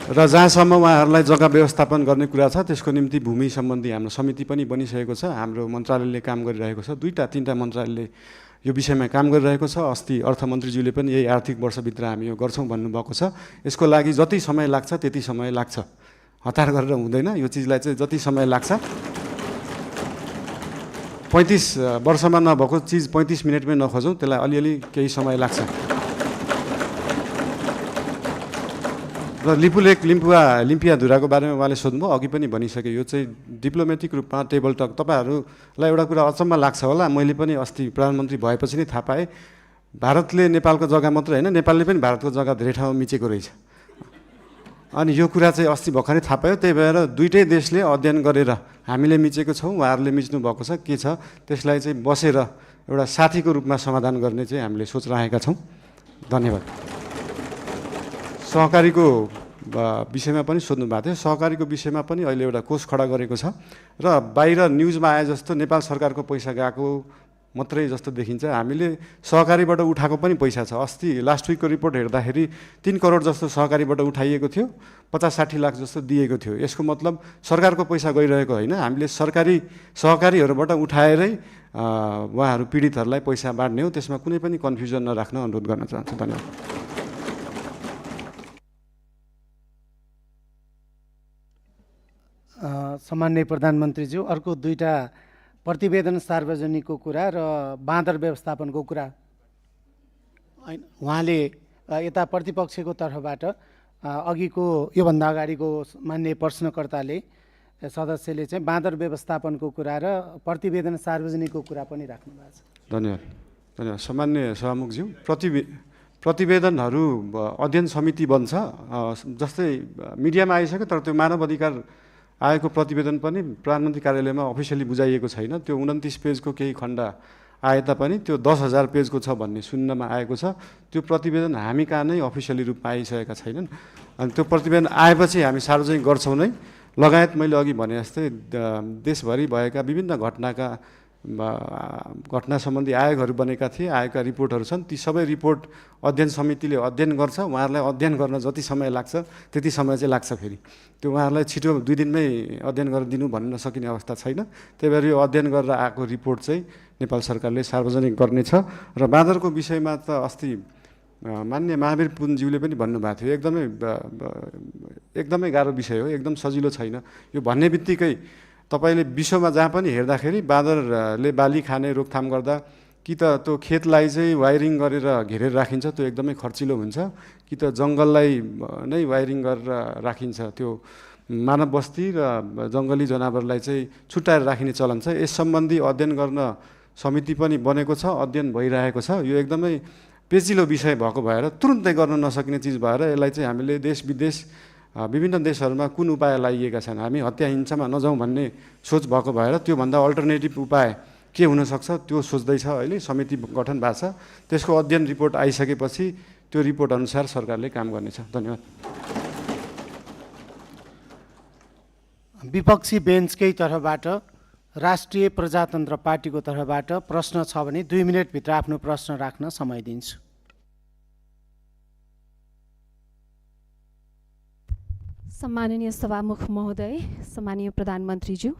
B: र जहाँसम्म उहाँहरूलाई जग्गा व्यवस्थापन गर्ने कुरा छ त्यसको निम्ति भूमि सम्बन्धी हाम्रो समिति पनि बनिसकेको छ। हाम्रो मन्त्रालयले काम गरिरहेको छ, 2-3 मन्त्रालयले यो विषयमा काम गरिरहेको छ। अस्ति अर्थमन्त्रीज्यूले पनि यही आर्थिक वर्षभित्र हामी यो गर्छौँ भन्नुभएको छ। यसको लागि जति समय लाग्छ त्यति समय लाग्छ, हतार गरेर हुँदैन। यो चिजलाई चाहिँ जति समय लाग्छ, 35 वर्षमा नभएको चिज 35 मिनटमै नखोजौँ, त्यसलाई अलिअलि केही समय लाग्छ। र लिपुलेक लिम्पियाधुराको बारेमा उहाँले सोध्नुभयो, अघि पनि भनिसकेँ। यो चाहिँ डिप्लोमेटिक रूपमा टेबल टक। तपाईँहरूलाई एउटा कुरा अचम्म लाग्छ होला, मैले पनि अस्ति प्रधानमन्त्री भएपछि नै थाहा पाएँ, भारतले नेपालको जग्गा मात्र होइन, नेपालले पनि भारतको जग्गा धेरै ठाउँमा मिचेको रहेछ। अनि यो कुरा चाहिँ अस्ति भर्खरै थाहा पायो। त्यही भएर दुईटै देशले अध्ययन गरेर हामीले मिचेको छौँ, उहाँहरूले मिच्नु भएको छ, के छ त्यसलाई चाहिँ बसेर एउटा साथीको रूपमा समाधान गर्ने चाहिँ हामीले सोच राखेका छौँ। धन्यवाद। सहकारीको विषयमा पनि सोध्नु भएको थियो। सहकारीको विषयमा पनि अहिले एउटा कोष खडा गरेको छ र बाहिर न्युजमा आए जस्तो नेपाल सरकारको पैसा गएको मात्रै जस्तो देखिन्छ। हामीले सहकारीबाट उठाएको पनि पैसा छ। अस्ति लास्ट विकको रिपोर्ट हेर्दाखेरि 3 करोड जस्तो सहकारीबाट उठाइएको थियो, 50-60 लाख जस्तो दिएको थियो। यसको मतलब सरकारको पैसा गइरहेको होइन, हामीले सहकारीहरूबाट उठाएरै उहाँहरू पीडितहरूलाई पैसा बाँड्ने हो। त्यसमा कुनै पनि कन्फ्युजन नराख्न अनुरोध गर्न चाहन्छु। धन्यवाद।
A: सामान्य प्रधानमन्त्रीज्यू, अर्को 2टा प्रतिवेदन सार्वजनिकको कुरा र बाँदर व्यवस्थापनको कुरा। उहाँले यता प्रतिपक्षको तर्फबाट अघिको योभन्दा अगाडिको मान्य प्रश्नकर्ताले सदस्यले चाहिँ बाँदर व्यवस्थापनको कुरा र प्रतिवेदन सार्वजनिकको कुरा पनि राख्नु भएको छ।
B: धन्यवाद। सामान्य सभामुखज्यू, प्रतिवेदनहरू अध्ययन समिति बन्छ। जस्तै मिडियामा आइसक्यो, तर त्यो मानव अधिकार आएको प्रतिवेदन पनि प्रधानमन्त्री कार्यालयमा अफिसियली बुझाइएको छैन। त्यो 29 पेजको केही खण्ड आए तापनि त्यो 10,000 पेजको छ भन्ने सुन्नमा आएको छ। त्यो प्रतिवेदन हामी कहाँ नै अफिसियली रूपमा आइसकेका छैनन्। अनि त्यो प्रतिवेदन आएपछि हामी सार्वजनिक गर्छौँ नै। लगायत मैले अघि भने जस्तै देशभरि भएका विभिन्न घटना सम्बन्धी आयोगहरू बनेका थिए, आएका रिपोर्टहरू छन्। ती सबै रिपोर्ट अध्ययन समितिले अध्ययन गर्छ। उहाँहरूलाई अध्ययन गर्न जति समय लाग्छ त्यति समय चाहिँ लाग्छ। फेरि त्यो उहाँहरूलाई छिटो 2 दिनमै अध्ययन गरेर दिनु भन्न सकिने अवस्था छैन। त्यही भएर यो अध्ययन गरेर आएको रिपोर्ट चाहिँ नेपाल सरकारले सार्वजनिक गर्नेछ। र बाँदरको विषयमा त अस्ति मान्य महावीर पुनज्यूले पनि भन्नुभएको थियो, एकदमै गाह्रो विषय हो, एकदम सजिलो छैन। यो भन्ने बित्तिकै तपाईँले विश्वमा जहाँ पनि हेर्दाखेरि बाँदरले बाली खाने रोकथाम गर्दा कि त त्यो खेतलाई चाहिँ वायरिङ गरेर घेरेर राखिन्छ, त्यो एकदमै खर्चिलो हुन्छ, कि त जङ्गललाई नै वायरिङ गरेर राखिन्छ। त्यो मानव बस्ती र जङ्गली जनावरलाई चाहिँ छुट्याएर राखिने चलन छ। यस सम्बन्धी अध्ययन गर्न समिति पनि बनेको छ, अध्ययन भइरहेको छ। यो एकदमै पेचिलो विषय भएको भएर तुरुन्तै गर्न नसकिने चिज भएर यसलाई चाहिँ हामीले देश विदेश विभिन्न देशहरूमा कुन उपाय लाइएका छन्, हामी हत्या हिंसामा नजाउँ भन्ने सोच भएको भएर त्योभन्दा अल्टरनेटिभ उपाय के हुनसक्छ त्यो सोच्दैछ। अहिले समिति गठन भएको छ। त्यसको अध्ययन रिपोर्ट आइसकेपछि त्यो रिपोर्ट अनुसार सरकारले काम गर्नेछ। धन्यवाद।
A: विपक्षी बेन्चकै तर्फबाट राष्ट्रिय प्रजातन्त्र पार्टीको तर्फबाट प्रश्न छ भने 2 मिनटभित्र आफ्नो प्रश्न राख्न समय दिन्छु।
I: सम्माननीय सभामुख महोदय, सम्माननीय प्रधानमन्त्रीज्यू,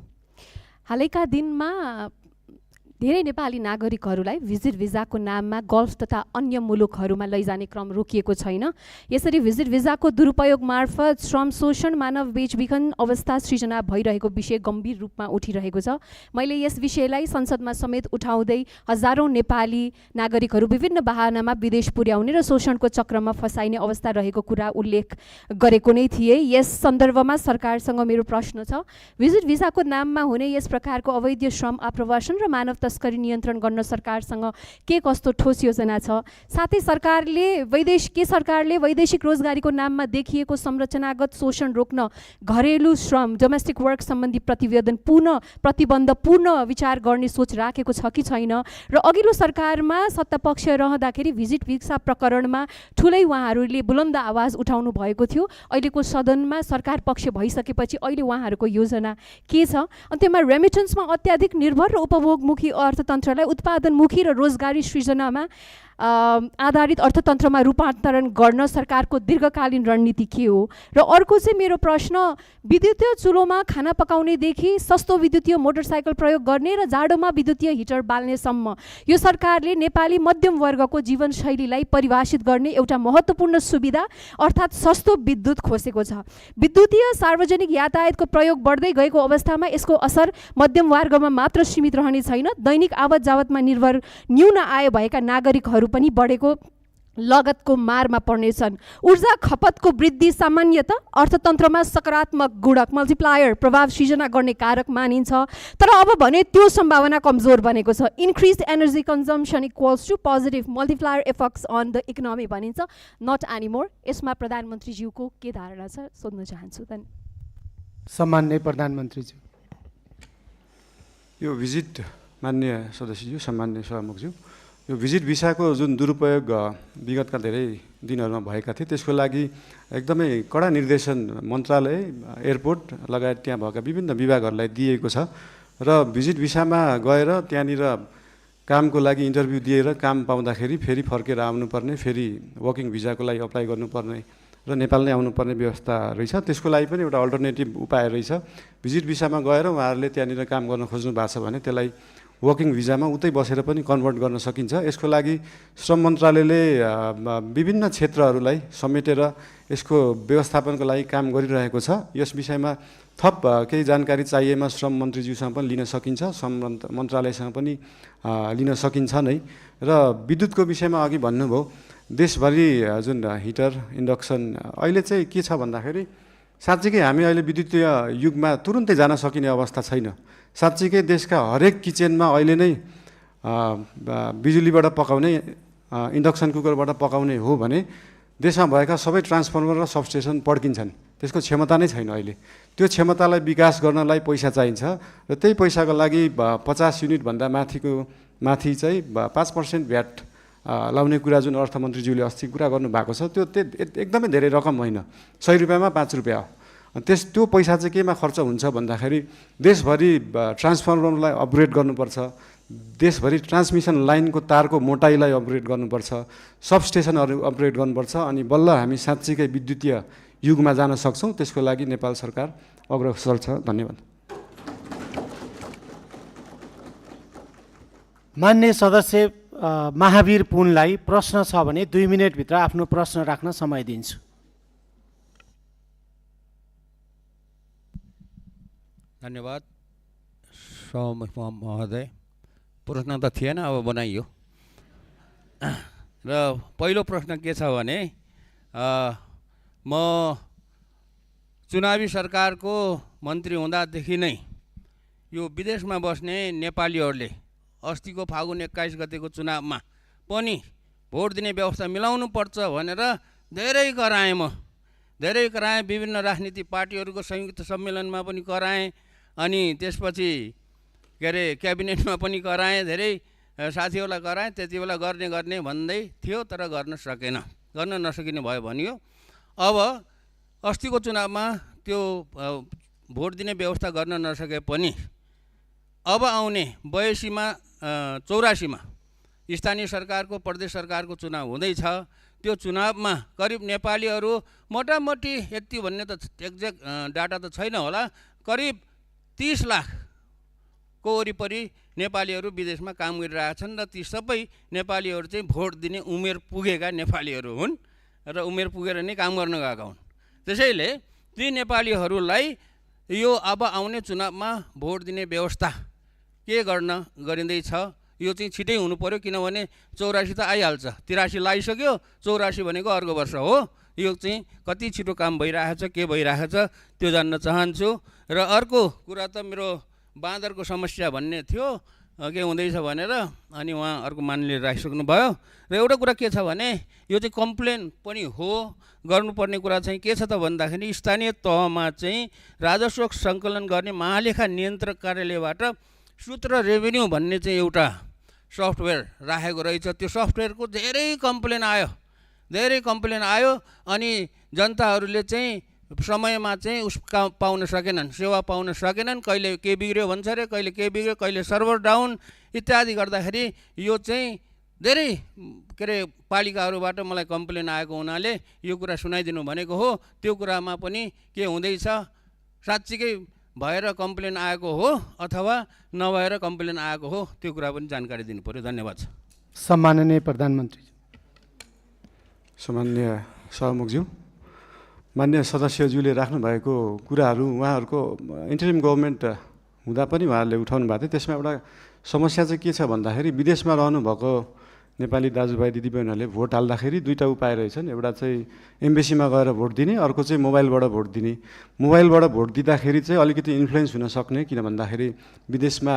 I: हालैका दिनमा धेरै नेपाली नागरिकहरूलाई भिजिट भिजाको नाममा गल्फ तथा अन्य मुलुकहरूमा लैजाने क्रम रोकिएको छैन। यसरी भिजिट भिजाको दुरुपयोग मार्फत श्रम शोषण, मानव बेचबिखन अवस्था सृजना भइरहेको विषय गम्भीर रूपमा उठिरहेको छ। मैले यस विषयलाई संसदमा समेत उठाउँदै हजारौँ नेपाली नागरिकहरू विभिन्न बहानामा विदेश पुर्याउने र शोषणको चक्रमा फसाइने अवस्था रहेको कुरा उल्लेख गरेको नै थिए। यस सन्दर्भमा सरकारसँग मेरो प्रश्न छ, भिजिट भिजाको नाममा हुने यस प्रकारको अवैध श्रम आप्रवासन र मानव तस्करी नियन्त्रण गर्न सरकारसँग के कस्तो ठोस योजना छ? साथै सरकारले वैदेशिक रोजगारीको नाममा देखिएको संरचनागत शोषण रोक्न घरेलु श्रम डोमेस्टिक वर्क सम्बन्धी प्रतिबन्ध पूर्ण विचार गर्ने सोच राखेको छ कि छैन? र अघिल्लो सरकारमा सत्तापक्ष रहँदाखेरि भिजिट भिसा प्रकरणमा ठुलै उहाँहरूले बुलन्द आवाज उठाउनु भएको थियो। अहिलेको सदनमा सरकार पक्ष भइसकेपछि अहिले उहाँहरूको योजना के छ? अनि त्यसमा रेमिटेन्समा अत्याधिक निर्भर र उपभोगमुखी अर्थतन्त्रलाई उत्पादनमुखी र रोजगारी सृजनामा आधारित अर्थतन्त्रमा रूपान्तरण गर्न सरकारको दीर्घकालीन रणनीति के हो? र अर्को चाहिँ मेरो प्रश्न, विद्युतीय चुलोमा खाना पकाउनेदेखि सस्तो विद्युतीय मोटरसाइकल प्रयोग गर्ने र जाडोमा विद्युतीय हिटर बाल्नेसम्म यो सरकारले नेपाली मध्यम वर्गको जीवनशैलीलाई परिभाषित गर्ने एउटा महत्त्वपूर्ण सुविधा अर्थात् सस्तो विद्युत खोसेको छ। विद्युतीय सार्वजनिक यातायातको प्रयोग बढ्दै गएको अवस्थामा यसको असर मध्यम वर्गमा मात्र सीमित रहने छैन, दैनिक आवत जावतमा निर्भर न्यून आय भएका नागरिकहरू पनि बढेको लगतको मारमा पर्नेछन्। ऊर्जा खपतको वृद्धि सामान्यत अर्थतन्त्रमा सकारात्मक गुणक मल्टिप्लायर प्रभाव सिर्जना गर्ने कारक मानिन्छ, तर अब भने त्यो सम्भावना कमजोर बनेको छ। Increase energy consumption equals to positive multiplier effects on the economy भनिन्छ, नट एनिमोर। यसमा प्रधानमन्त्रीज्यूको के धारणा छ सोध्न चाहन्छु।
A: सम्माननीय प्रधानमन्त्रीज्यू।
B: यो भिजिट माननीय सदस्यज्यू, सम्माननीय सभामुखज्यू, यो भिजिट भिसाको जुन दुरुपयोग विगतका धेरै दिनहरूमा भएका थिए त्यसको लागि एकदमै कडा निर्देशन मन्त्रालय, एयरपोर्ट लगायत त्यहाँ भएका विभिन्न विभागहरूलाई दिएको छ र भिजिट भिसामा गएर त्यहाँनिर कामको लागि इन्टरभ्यू दिएर काम पाउँदाखेरि फेरि फर्केर आउनुपर्ने, फेरि वर्किङ भिजाको लागि अप्लाई गर्नुपर्ने र नेपाल नै आउनुपर्ने व्यवस्था रहेछ। त्यसको लागि पनि एउटा अल्टरनेटिभ उपाय रहेछ। भिजिट भिसामा गएर उहाँहरूले त्यहाँनिर काम गर्न खोज्नु भएको छ भने त्यसलाई वर्किङ भिजामा उतै बसेर पनि कन्भर्ट गर्न सकिन्छ। यसको लागि श्रम मन्त्रालयले विभिन्न क्षेत्रहरूलाई समेटेर यसको व्यवस्थापनको लागि काम गरिरहेको छ। यस विषयमा थप केही जानकारी चाहिएमा श्रम मन्त्रीज्यूसँग पनि लिन सकिन्छ, श्रम मन्त्रालयसँग पनि लिन सकिन्छ नै। र विद्युतको विषयमा अघि भन्नुभयो, देशभरि जुन हिटर इन्डक्सन अहिले चाहिँ के छ भन्दाखेरि साँच्चीकै हामी अहिले विद्युतीय युगमा तुरुन्तै जान सकिने अवस्था छैन। साँच्चीकै देशका हरेक किचनमा अहिले नै बिजुलीबाट पकाउने, इन्डक्सन कुकरबाट पकाउने हो भने देशमा भएका सबै ट्रान्सफर्मर र सबस्टेसन पड्किन्छन्। त्यसको क्षमता नै छैन अहिले। त्यो क्षमतालाई विकास गर्नलाई पैसा चाहिन्छ र त्यही पैसाको लागि 50 युनिटभन्दा माथि चाहिँ 5% भ्याट लाउने कुरा जुन अर्थमन्त्रीज्यूले अस्ति कुरा गर्नुभएको छ त्यो एकदमै धेरै रकम होइन, 100 रुपियाँमा 5 रुपियाँ हो। त्यो पैसा चाहिँ केमा खर्च हुन्छ भन्दाखेरि देशभरि ट्रान्सफर्मरलाई अपग्रेड गर्नुपर्छ, देशभरि ट्रान्समिसन लाइनको तारको मोटाइलाई अपग्रेड गर्नुपर्छ, सबस्टेसनहरू अपग्रेड गर्नुपर्छ, अनि बल्ल हामी साँच्चीकै विद्युतीय युगमा जान सक्छौँ। त्यसको लागि नेपाल सरकार अग्रसर छ। धन्यवाद।
A: मान्य सदस्य महावीर पुनलाई प्रश्न छ भने 2 मिनटभित्र आफ्नो प्रश्न राख्न समय दिन्छु।
J: धन्यवाद सभामुख महोदय। प्रश्न त थिएन, अब बनाइयो। र पहिलो प्रश्न के छ भने म चुनावी सरकारको मन्त्री हुँदादेखि नै यो विदेशमा बस्ने नेपालीहरूले अस्तिको फागुन 21 गतेको चुनावमा पनि भोट दिने व्यवस्था मिलाउनु पर्छ भनेर धेरै कराएँ। विभिन्न राजनीतिक पार्टीहरूको संयुक्त सम्मेलनमा पनि कराएँ, अनि त्यसपछि क्याबिनेटमा पनि कराएँ, धेरै साथीहरूलाई कराएँ। त्यति बेला गर्ने भन्दै थियो, तर गर्न नसकिने भयो भनियो। अब अस्तिको चुनावमा त्यो भोट दिने व्यवस्था गर्न नसके पनि अब आउने 84मा स्थानीय सरकारको, प्रदेश सरकारको चुनाव हुँदैछ। त्यो चुनावमा करिब नेपालीहरू मोटामोटी यति भन्ने त एक्ज्याक्ट डाटा त छैन होला, करिब 30 लाखको वरिपरि नेपालीहरू विदेशमा काम गरिरहेछन् र ती सबै नेपालीहरू चाहिँ भोट दिने उमेर पुगेका नेपालीहरू हुन् र उमेर पुगेर नै काम गर्न गएका हुन्। त्यसैले ती नेपालीहरूलाई यो अब आउने चुनावमा भोट दिने व्यवस्था के गरिँदैछ यो चाहिँ छिटै हुनु पर्यो, किनभने 84 त आइहाल्छ, 83 लागिसक्यो, 84 भनेको अर्को वर्ष हो। यो चाहिँ कति छिटो काम भइरहेछ, के भइरहेछ त्यो जान्न चाहन्छु। र अर्को कुरा त मेरो बाँदरको समस्या भन्ने थियो। के हुँदैछ भनेर अनि उहाँहरूको मान्यले राखिसक्नुभयो। र एउटा कुरा के छ भने यो चाहिँ कम्प्लेन पनि हो। गर्नुपर्ने कुरा चाहिँ के छ त भन्दाखेरि स्थानीय तहमा चाहिँ राजस्व सङ्कलन गर्ने महालेखा नियन्त्रक कार्यालयबाट सूत्र रेभेन्यू भन्ने चाहिँ एउटा सफ्टवेयर राखेको रहेछ। त्यो सफ्टवेयरको धेरै कम्प्लेन आयो अनि जनताहरूले चाहिँ समयमा चाहिँ पाउन सकेनन्, सेवा पाउन सकेनन्। कहिले के बिग्रियो भन्छ अरे, कहिले के बिग्रियो, कहिले सर्भर डाउन इत्यादि गर्दाखेरि यो चाहिँ धेरै के अरे पालिकाहरूबाट मलाई कम्प्लेन आएको हुनाले यो कुरा सुनाइदिनु भनेको हो। त्यो कुरामा पनि के हुँदैछ, साँच्चीकै भएर कम्प्लेन आएको हो अथवा नभएर कम्प्लेन आएको हो, त्यो कुरा पनि जानकारी दिनु पर्यो। धन्यवाद।
A: सम्माननीय प्रधानमन्त्री।
B: सामान्य सभामुखज्यू, मान्य सदस्यज्यूले राख्नुभएको कुराहरू उहाँहरूको इन्टरिम गभर्मेन्ट हुँदा पनि उहाँहरूले उठाउनु भएको थियो। त्यसमा एउटा समस्या चाहिँ के छ भन्दाखेरि विदेशमा रहनुभएको नेपाली दाजुभाइ दिदीबहिनीहरूले भोट हाल्दाखेरि दुईवटा उपाय रहेछन्। एउटा चाहिँ एम्बेसीमा गएर भोट दिने, अर्को चाहिँ मोबाइलबाट भोट दिने। मोबाइलबाट भोट दिँदाखेरि चाहिँ अलिकति इन्फ्लुएन्स हुन सक्ने, किन भन्दाखेरि विदेशमा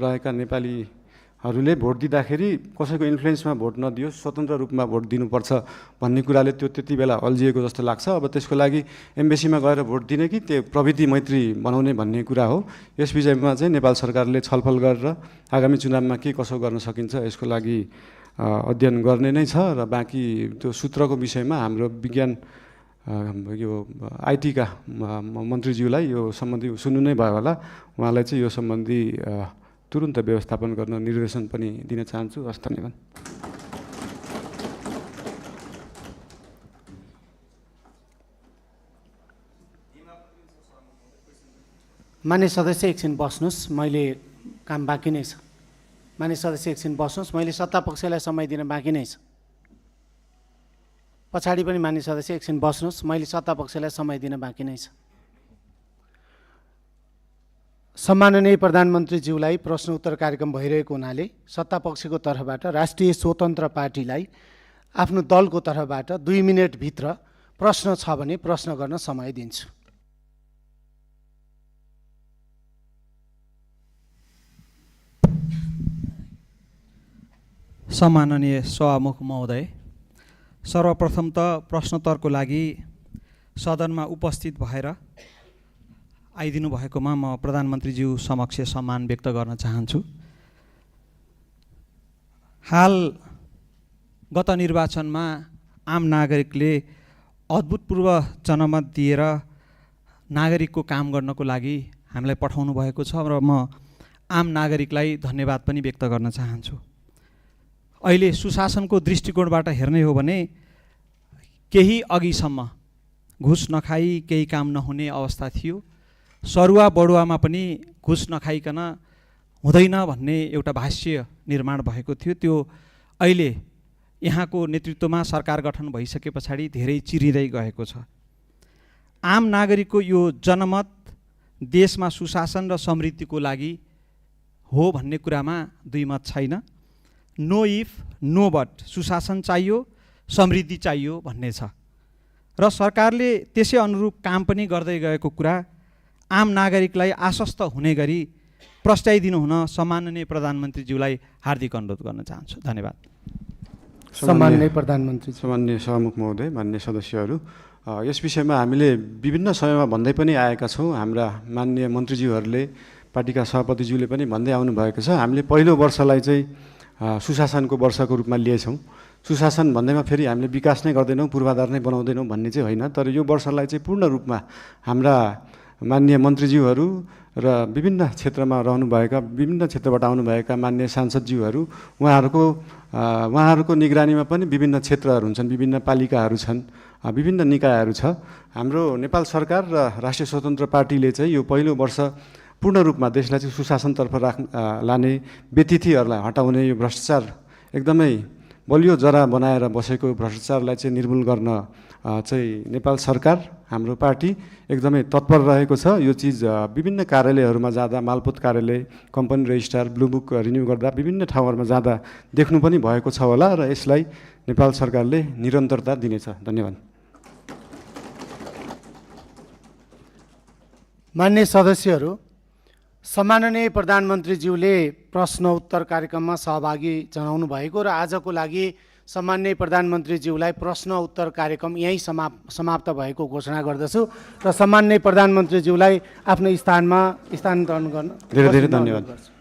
B: रहेका नेपालीहरूले भोट दिँदाखेरि कसैको इन्फ्लुएन्समा भोट नदियोस्, स्वतन्त्र रूपमा भोट दिनुपर्छ भन्ने कुराले त्यो त्यति बेला अल्झिएको जस्तो लाग्छ। अब त्यसको लागि एम्बेसीमा गएर भोट दिने कि त्यो प्रविधि मैत्री बनाउने भन्ने कुरा हो। यस विषयमा चाहिँ नेपाल सरकारले छलफल गरेर आगामी चुनावमा के कसो गर्न सकिन्छ यसको लागि अध्ययन गर्ने नै छ। र बाँकी त्यो सूत्रको विषयमा हाम्रो विज्ञान यो आइटीका मन्त्रीज्यूलाई यो सम्बन्धी सुन्नु नै भयो होला। उहाँलाई चाहिँ यो सम्बन्धी तुरुन्त व्यवस्थापन गर्न निर्देशन पनि दिन चाहन्छु। हस्, धन्यवाद।
A: मान्य सदस्य एकछिन बस्नुहोस्, मैले काम बाँकी नै छ। मान्य सदस्य एकछिन बस्नुहोस्, मैले सत्तापक्षलाई समय दिन बाँकी नै छ। पछाडि पनि मान्य सदस्य एकछिन बस्नुहोस्, मैले सत्तापक्षलाई समय दिन बाँकी नै छ। सम्माननीय प्रधानमन्त्रीज्यूलाई प्रश्न उत्तर कार्यक्रम भइरहेको हुनाले सत्तापक्षको तर्फबाट राष्ट्रिय स्वतन्त्र पार्टीलाई आफ्नो दलको तर्फबाट 2 मिनेटभित्र प्रश्न छ भने प्रश्न गर्न समय दिन्छु।
K: सम्माननीय सभामुख महोदय, सर्वप्रथम त प्रश्नोत्तरको लागि सदनमा उपस्थित भएर आइदिनु भएकोमा म प्रधानमन्त्रीज्यू समक्ष सम्मान व्यक्त गर्न चाहन्छु। हाल गत निर्वाचनमा आम नागरिकले अभूतपूर्व जनमत दिएर नागरिकको काम गर्नको लागि हामीलाई पठाउनु भएको छ र म आम नागरिकलाई धन्यवाद पनि व्यक्त गर्न चाहन्छु। अहिले सुशासनको दृष्टिकोणबाट हेर्ने हो भने केही अघिसम्म घुस नखाई केही काम नहुने अवस्था थियो। सरुवा बडुवामा पनि घुस नखाइकन हुँदैन भन्ने एउटा भाष्य निर्माण भएको थियो। त्यो अहिले यहाँको नेतृत्वमा सरकार गठन भइसके पछाडि धेरै चिरिँदै गएको छ। आम नागरिकको यो जनमत देशमा सुशासन र समृद्धिको लागि हो भन्ने कुरामा दुई मत छैन। नो इफ नो बट, सुशासन चाहियो, समृद्धि चाहियो भन्ने छ र सरकारले त्यसै अनुरूप काम पनि गर्दै गएको कुरा आम नागरिकलाई आश्वस्त हुने गरी प्रस्ताइदिनु हुन सम्माननीय प्रधानमन्त्रीज्यूलाई हार्दिक अनुरोध गर्न चाहन्छु। धन्यवाद।
A: सम्माननीय प्रधानमन्त्री।
B: सम्माननीय सभामुख महोदय, मान्य सदस्यहरू, यस विषयमा हामीले विभिन्न समयमा भन्दै पनि आएका छौँ। हाम्रा माननीय मन्त्रीज्यूहरूले, पार्टीका सभापतिज्यूले पनि भन्दै आउनुभएको छ। हामीले पहिलो वर्षलाई चाहिँ सुशासनको वर्षको रूपमा लिएछौँ। सुशासन भन्दैमा फेरि हामीले विकास नै गर्दैनौँ, पूर्वाधार नै बनाउँदैनौँ भन्ने चाहिँ होइन। तर यो वर्षलाई चाहिँ पूर्ण रूपमा हाम्रा माननीय मन्त्रीज्यूहरू र विभिन्न क्षेत्रमा रहनुभएका, विभिन्न क्षेत्रबाट आउनुभएका माननीय सांसदज्यूहरू, उहाँहरूको निगरानीमा पनि विभिन्न क्षेत्रहरू हुन्छन्, विभिन्न पालिकाहरू छन्, विभिन्न निकायहरू छ। हाम्रो नेपाल सरकार र राष्ट्रिय स्वतन्त्र पार्टीले चाहिँ यो पहिलो वर्ष पूर्ण रूपमा देशलाई चाहिँ सुशासनतर्फ लाने, व्यतिथिहरूलाई हटाउने, यो भ्रष्टाचार एकदमै बलियो जरा बनाएर बसेको भ्रष्टाचारलाई चाहिँ निर्मूल गर्न चाहिँ नेपाल सरकार, हाम्रो पार्टी एकदमै तत्पर रहेको छ। यो चिज विभिन्न कार्यालयहरूमा जाँदा, मालपोत कार्यालय, company registrar, blue book renew गर्दा विभिन्न ठाउँहरूमा जाँदा देख्नु पनि भएको छ होला र यसलाई नेपाल सरकारले निरन्तरता दिनेछ। धन्यवाद।
A: मान्य सदस्यहरू, सम्माननीय प्रधानमन्त्रीज्यूले प्रश्न उत्तर कार्यक्रममा सहभागी जनाउनु भएको र आजको लागि सम्माननीय प्रधानमन्त्रीज्यूलाई प्रश्न उत्तर कार्यक्रम यहीँ समाप्त भएको घोषणा गर्दछु र सम्माननीय प्रधानमन्त्रीज्यूलाई आफ्नो स्थानमा स्थानान्तरण गर्न
B: धेरै धेरै धन्यवाद।